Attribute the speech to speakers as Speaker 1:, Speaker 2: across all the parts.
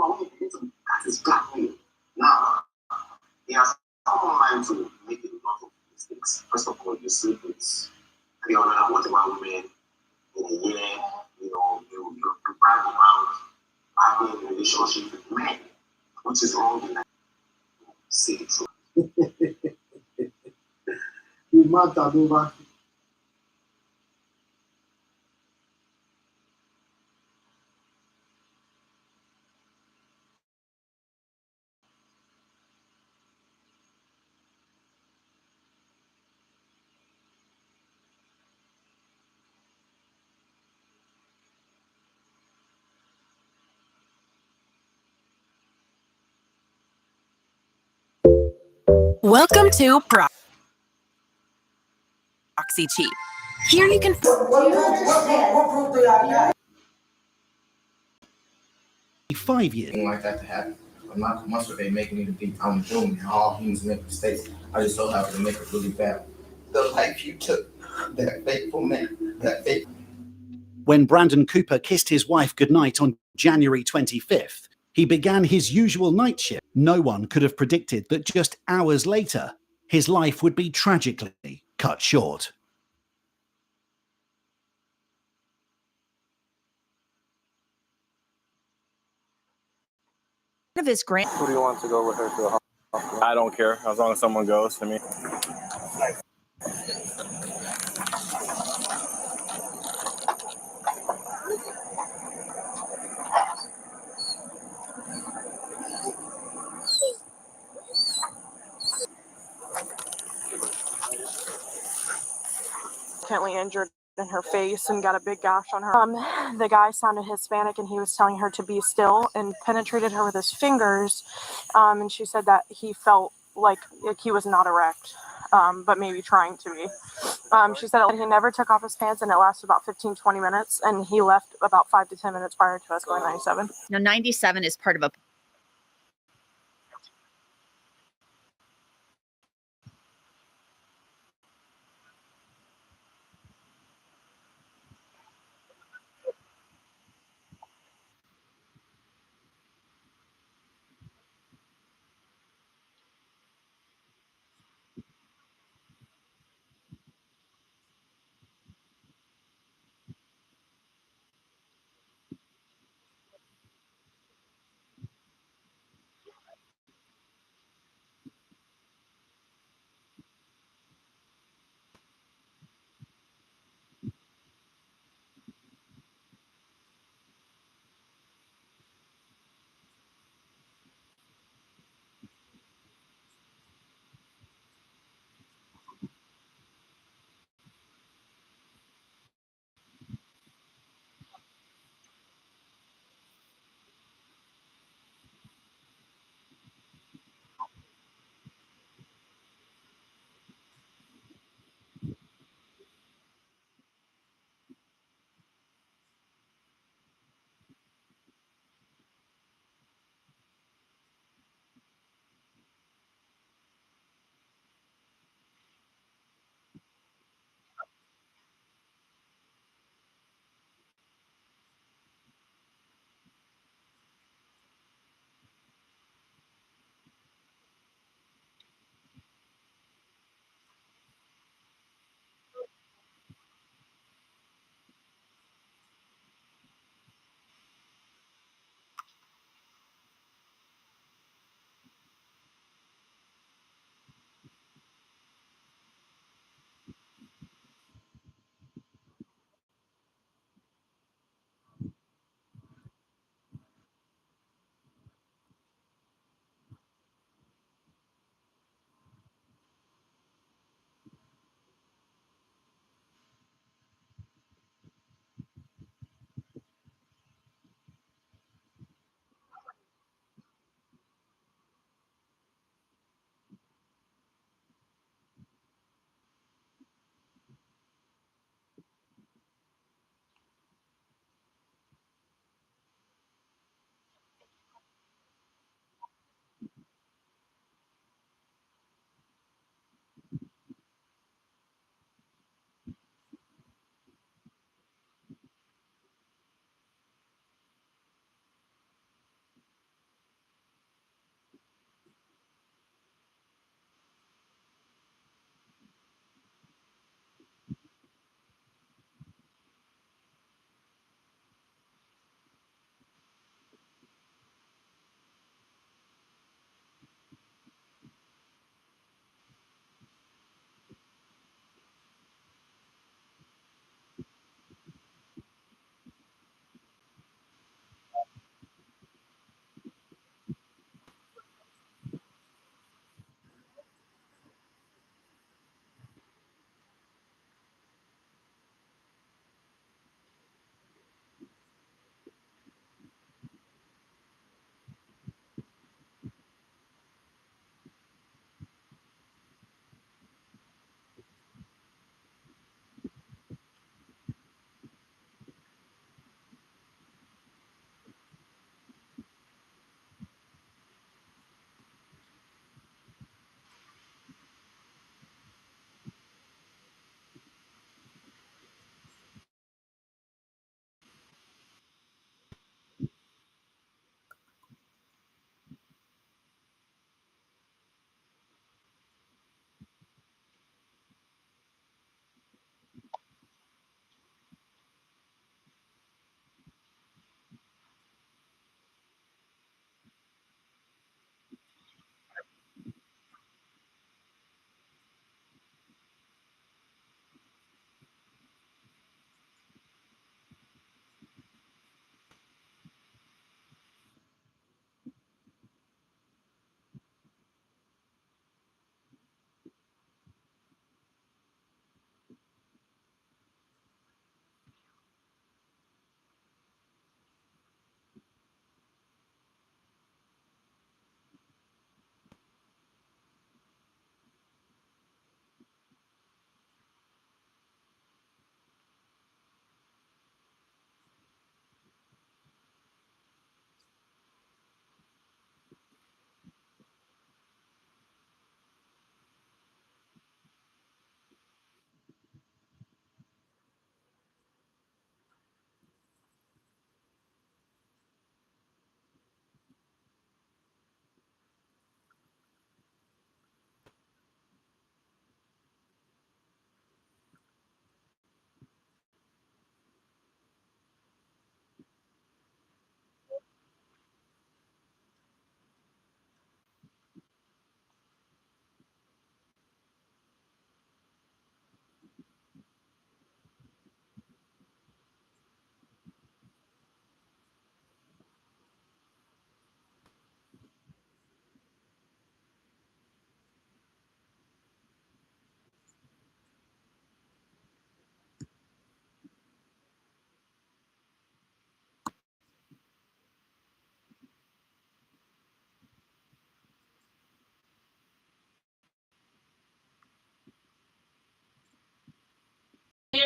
Speaker 1: That is blackmail. Now, he has come online to make a lot of mistakes. First of all, you sleep with 300 and whatever women in a year. You brag about having a relationship with men, which is wrong in say the truth. The matter over.
Speaker 2: Welcome to Proxy Cheap. Here you can.
Speaker 3: What proof do y'all got?
Speaker 4: 5 years.
Speaker 1: Like that to happen. I'm not much of they making me to be. I'm junior. All humans make mistakes. I just so happen to make it really bad. The life you took, that faithful man, that faithful.
Speaker 4: When Brandon Cooper kissed his wife goodnight on January 25th, he began his usual night shift. No one could have predicted that just hours later, his life would be tragically cut short.
Speaker 2: Of his grand.
Speaker 5: Who do you want to go with her to the hospital? I don't care, as long as someone goes to me.
Speaker 6: Significantly injured in her face and got a big gash on her. The guy sounded Hispanic and he was telling her to be still and penetrated her with his fingers. And she said that he felt like he was not erect, but maybe trying to be. She said he never took off his pants and it lasted about 15-20 minutes, and he left about 5 to 10 minutes prior to us going 97.
Speaker 2: Now, 97 is part of a.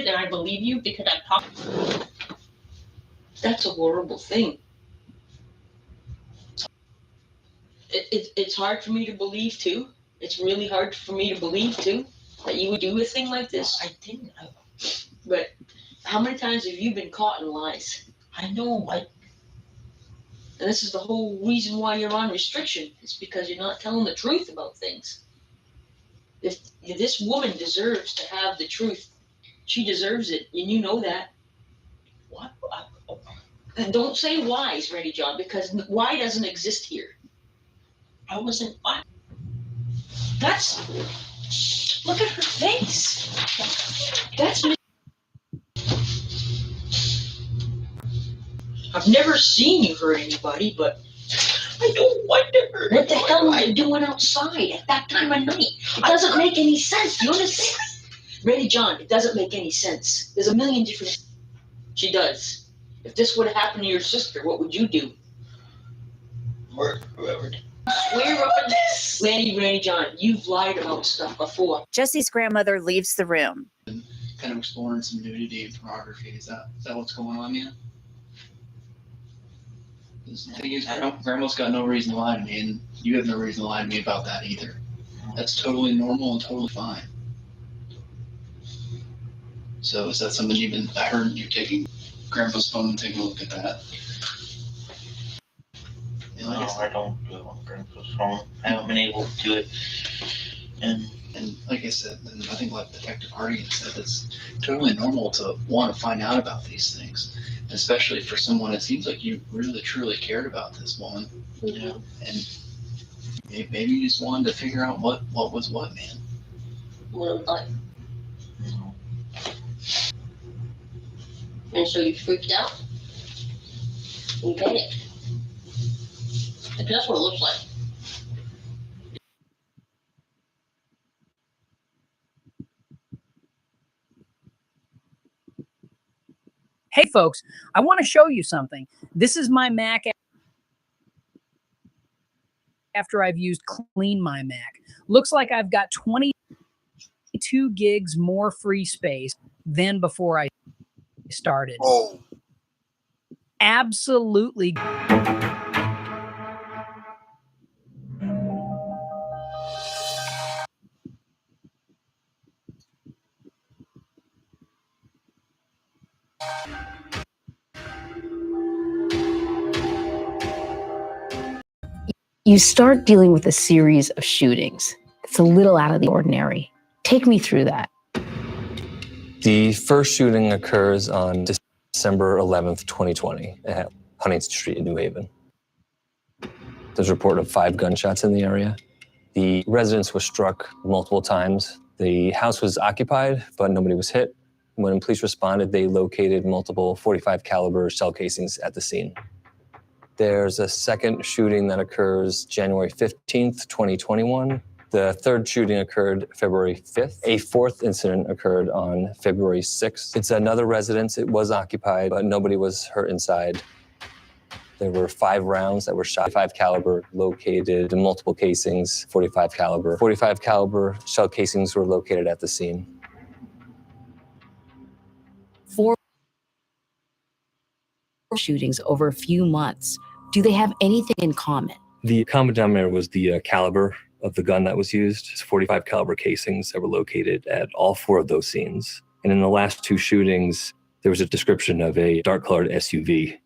Speaker 7: it and I believe you because I've talked. That's a horrible thing. It's hard for me to believe too. It's really hard for me to believe too that you would do a thing like this. I didn't. But how many times have you been caught in lies? I know. And this is the whole reason why you're on restriction. It's because you're not telling the truth about things. If this woman deserves to have the truth, she deserves it, and you know that. What? And don't say why's, Ready John, because why doesn't exist here. I wasn't. That's. Look at her face. That's. I've never seen you hurt anybody, but I don't want to hurt. What the hell are you doing outside at that time of night? It doesn't make any sense. Do you understand? Ready John, it doesn't make any sense. There's a million different. She does. If this would have happened to your sister, what would you do? Whoever. Swear up in this. Randy John, you've lied about stuff before.
Speaker 2: Jesse's grandmother leaves the room.
Speaker 8: Kind of exploring some nudity and pornography. Is that what's going on, yeah? The thing is, Grandma's got no reason to lie to me, and you have no reason to lie to me about that either. That's totally normal and totally fine. So is that something I heard you taking Grandpa's phone and taking a look at that?
Speaker 9: No, I don't do it on Grandpa's phone. I haven't been able to do it. And
Speaker 8: like I said, and I think like Detective Hardigan said, it's totally normal to want to find out about these things. Especially for someone, it seems like you really truly cared about this woman.
Speaker 7: Yeah.
Speaker 8: And maybe you just wanted to figure out what was what, man.
Speaker 7: Well, and so you freaked out? You panicked? Because that's what it looks like.
Speaker 10: Hey folks, I want to show you something. This is my Mac after I've used Clean My Mac. Looks like I've got 22 gigs more free space than before I started.
Speaker 11: Oh.
Speaker 10: Absolutely.
Speaker 12: You start dealing with a series of shootings. It's a little out of the ordinary. Take me through that.
Speaker 13: The first shooting occurs on December 11th, 2020 at Huntington Street in New Haven. There's a report of 5 gunshots in the area. The residence was struck multiple times. The house was occupied, but nobody was hit. When police responded, they located multiple .45 caliber shell casings at the scene. There's a second shooting that occurs January 15th, 2021. The third shooting occurred February 5th. A fourth incident occurred on February 6th. It's another residence. It was occupied, but nobody was hurt inside. There were 5 rounds that were shot, .5 caliber, located in multiple casings, .45 caliber. .45 caliber shell casings were located at the scene.
Speaker 12: 4 shootings over a few months. Do they have anything in common?
Speaker 13: The common denominator was the caliber of the gun that was used. It's .45 caliber casings that were located at all 4 of those scenes. And in the last 2 shootings, there was a description of a dark-colored SUV.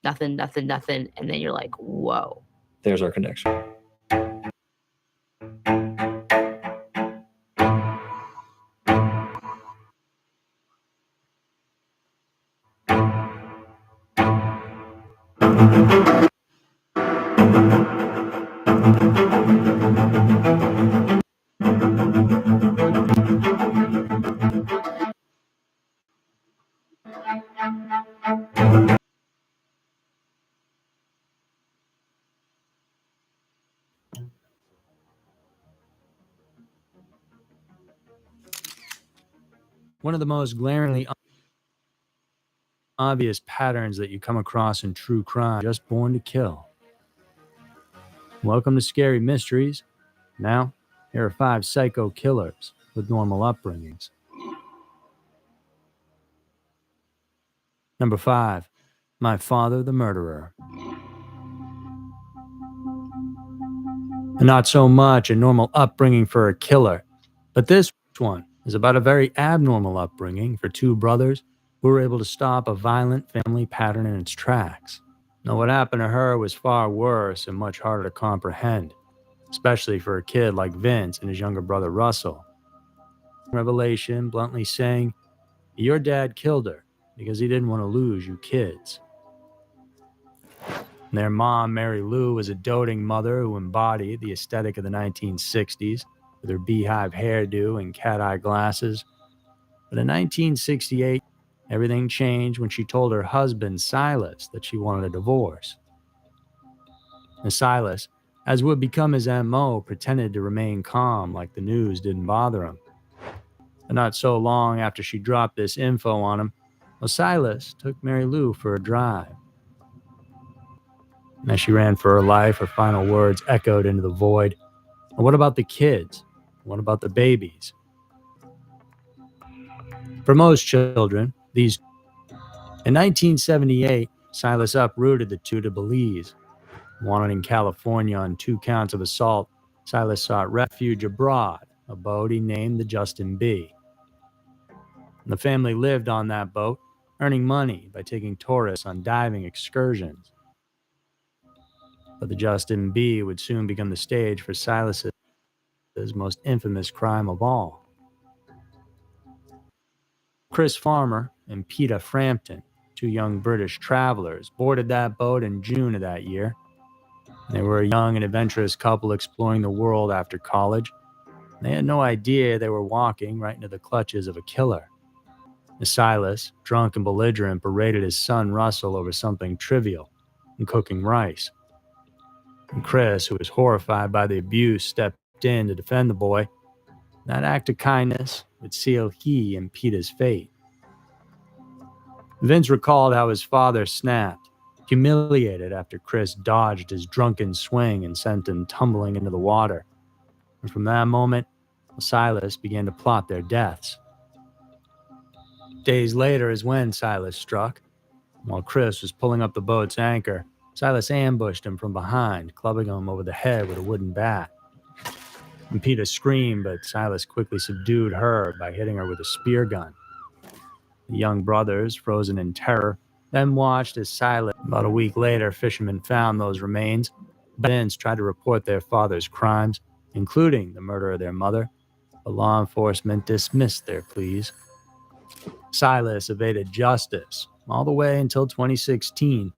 Speaker 12: Nothing, and then you're like, whoa.
Speaker 13: There's our connection.
Speaker 11: One of the most glaringly obvious patterns that you come across in true crime, Just Born to Kill. Welcome to Scary Mysteries. Now, here are 5 psycho killers with normal upbringings. Number 5, My Father the Murderer. Not so much a normal upbringing for a killer, but this one is about a very abnormal upbringing for 2 brothers who were able to stop a violent family pattern in its tracks. Now, what happened to her was far worse and much harder to comprehend, especially for a kid like Vince and his younger brother Russell. Revelation bluntly saying, your dad killed her because he didn't want to lose you kids. Their mom, Mary Lou, was a doting mother who embodied the aesthetic of the 1960s with her beehive hairdo and cat-eye glasses. But in 1968, everything changed when she told her husband, Silas, that she wanted a divorce. And Silas, as would become his MO, pretended to remain calm like the news didn't bother him. But not so long after she dropped this info on him, Silas took Mary Lou for a drive. And as she ran for her life, her final words echoed into the void. And what about the kids? What about the babies? For most children, in 1978, Silas uprooted the 2 to Belize. Wanted in California on 2 counts of assault, Silas sought refuge abroad, a boat he named the Justin B. And the family lived on that boat, earning money by taking tourists on diving excursions. But the Justin B would soon become the stage for Silas's most infamous crime of all. Chris Farmer and Peter Frampton, 2 young British travelers, boarded that boat in June of that year. They were a young and adventurous couple exploring the world after college. They had no idea they were walking right into the clutches of a killer. Silas, drunk and belligerent, berated his son Russell over something trivial, cooking rice. And Chris, who was horrified by the abuse, stepped in to defend the boy. That act of kindness would seal he and Peter's fate. Vince recalled how his father snapped, humiliated after Chris dodged his drunken swing and sent him tumbling into the water. And from that moment, Silas began to plot their deaths. Days later is when Silas struck. While Chris was pulling up the boat's anchor, Silas ambushed him from behind, clubbing him over the head with a wooden bat. And Peter screamed, but Silas quickly subdued her by hitting her with a spear gun. The young brothers, frozen in terror, then watched as Silas. About a week later, fishermen found those remains. Vince tried to report their father's crimes, including the murder of their mother, but law enforcement dismissed their pleas. Silas evaded justice all the way until 2016,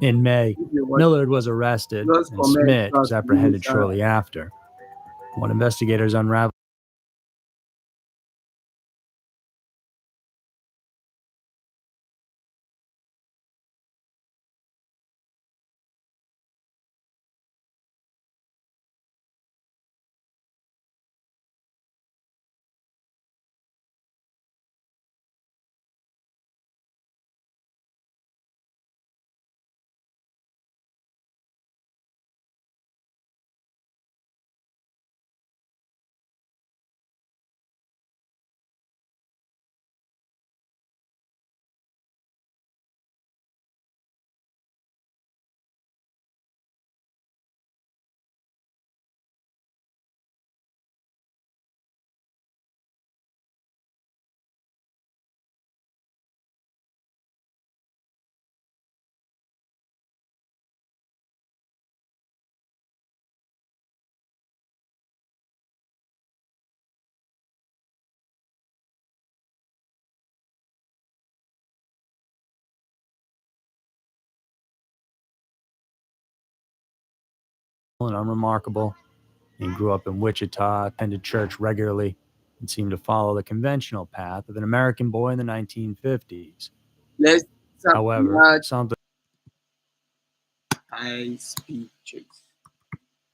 Speaker 11: In May, Millard was arrested and Smith was apprehended shortly after. What investigators unraveled and unremarkable. He grew up in Wichita, attended church regularly, and seemed to follow the conventional path of an American boy in the 1950s. However, something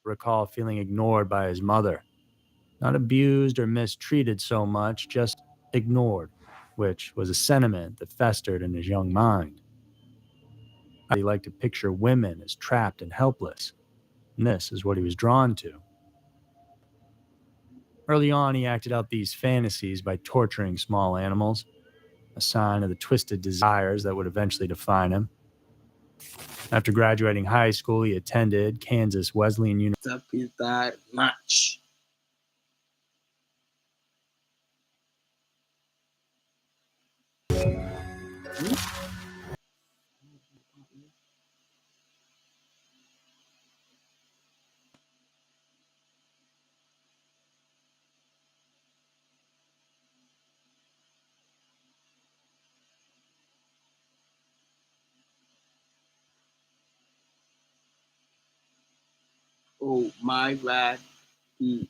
Speaker 11: recall feeling ignored by his mother. Not abused or mistreated so much, just ignored, which was a sentiment that festered in his young mind. He liked to picture women as trapped and helpless, and this is what he was drawn to. Early on, he acted out these fantasies by torturing small animals, a sign of the twisted desires that would eventually define him. After graduating high school, he attended Kansas Wesleyan University.
Speaker 14: Oh my God, he